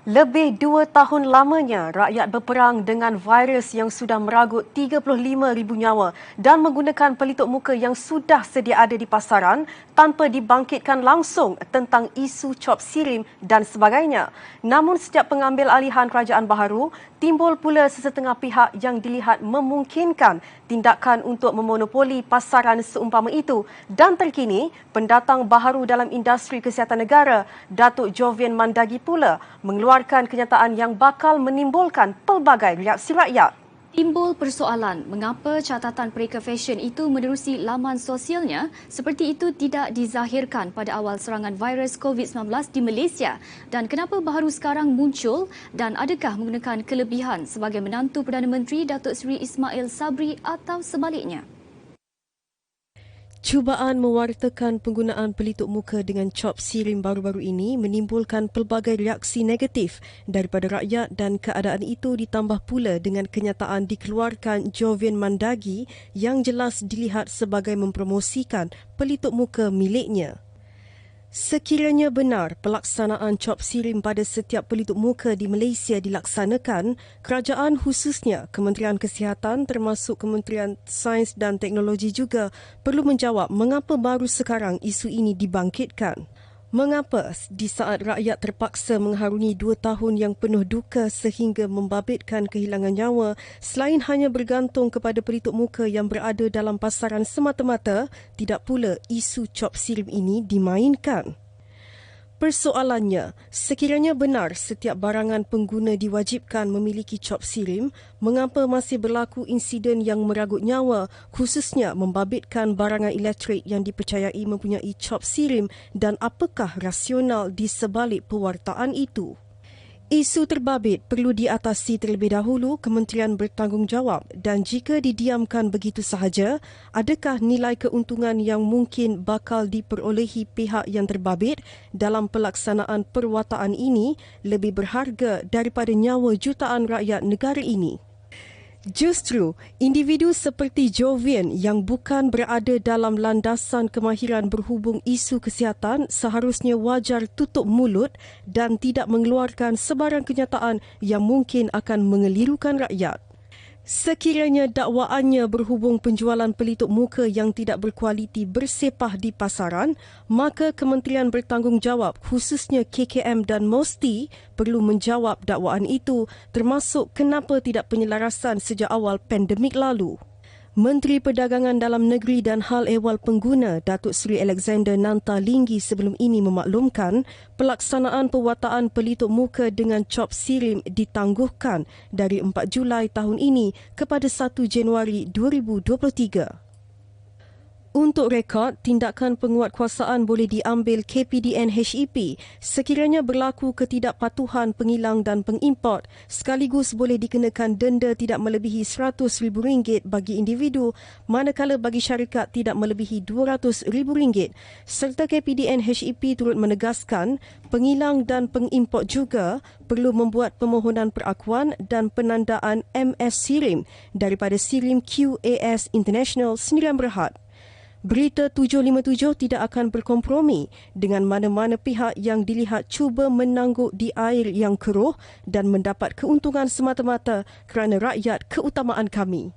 Lebih 2 tahun lamanya, rakyat berperang dengan virus yang sudah meragut 35,000 nyawa dan menggunakan pelitup muka yang sudah sedia ada di pasaran tanpa dibangkitkan langsung tentang isu cop sirim dan sebagainya. Namun sejak pengambil alihan kerajaan baharu, timbul pula sesetengah pihak yang dilihat memungkinkan tindakan untuk memonopoli pasaran seumpama itu. Dan terkini, pendatang baharu dalam industri kesihatan negara, Datuk Jovian Mandagi pula mengeluarkan kenyataan yang bakal menimbulkan pelbagai reaksi rakyat. Timbul persoalan mengapa catatan pereka fashion itu menerusi laman sosialnya seperti itu tidak dizahirkan pada awal serangan virus COVID-19 di Malaysia dan kenapa baharu sekarang muncul dan adakah menggunakan kelebihan sebagai menantu Perdana Menteri Datuk Seri Ismail Sabri atau sebaliknya. Cubaan mewartakan penggunaan pelitup muka dengan cop sirim baru-baru ini menimbulkan pelbagai reaksi negatif daripada rakyat dan keadaan itu ditambah pula dengan kenyataan dikeluarkan Jovian Mandagi yang jelas dilihat sebagai mempromosikan pelitup muka miliknya. Sekiranya benar pelaksanaan cop sirim pada setiap pelitup muka di Malaysia dilaksanakan, kerajaan khususnya Kementerian Kesihatan termasuk Kementerian Sains dan Teknologi juga perlu menjawab mengapa baru sekarang isu ini dibangkitkan. Mengapa di saat rakyat terpaksa mengharungi 2 tahun yang penuh duka sehingga membabitkan kehilangan nyawa, selain hanya bergantung kepada pelitup muka yang berada dalam pasaran semata-mata, tidak pula isu cop sirim ini dimainkan? Persoalannya, sekiranya benar setiap barangan pengguna diwajibkan memiliki cop sirim, mengapa masih berlaku insiden yang meragut nyawa, khususnya membabitkan barangan elektrik yang dipercayai mempunyai cop sirim dan apakah rasional di sebalik pewartaan itu? Isu terbabit perlu diatasi terlebih dahulu Kementerian bertanggungjawab dan jika didiamkan begitu sahaja, adakah nilai keuntungan yang mungkin bakal diperolehi pihak yang terbabit dalam pelaksanaan perwataan ini lebih berharga daripada nyawa jutaan rakyat negara ini? Justru, individu seperti Jovian yang bukan berada dalam landasan kemahiran berhubung isu kesihatan seharusnya wajar tutup mulut dan tidak mengeluarkan sebarang kenyataan yang mungkin akan mengelirukan rakyat. Sekiranya dakwaannya berhubung penjualan pelitup muka yang tidak berkualiti bersepah di pasaran, maka Kementerian bertanggungjawab khususnya KKM dan MOSTI perlu menjawab dakwaan itu termasuk kenapa tidak penyelarasan sejak awal pandemik lalu. Menteri Perdagangan Dalam Negeri dan Hal Ehwal Pengguna Datuk Seri Alexander Nanta Linggi sebelum ini memaklumkan pelaksanaan pewataan pelitup muka dengan cop sirim ditangguhkan dari 4 Julai tahun ini kepada 1 Januari 2023. Untuk rekod, tindakan penguatkuasaan boleh diambil KPDN HEP sekiranya berlaku ketidakpatuhan pengilang dan pengimport sekaligus boleh dikenakan denda tidak melebihi RM100,000 bagi individu manakala bagi syarikat tidak melebihi RM200,000 serta KPDN HEP turut menegaskan pengilang dan pengimport juga perlu membuat permohonan perakuan dan penandaan MS Sirim daripada Sirim QAS International Sdn Bhd. Berita 757 tidak akan berkompromi dengan mana-mana pihak yang dilihat cuba menangguk di air yang keruh dan mendapat keuntungan semata-mata kerana rakyat keutamaan kami.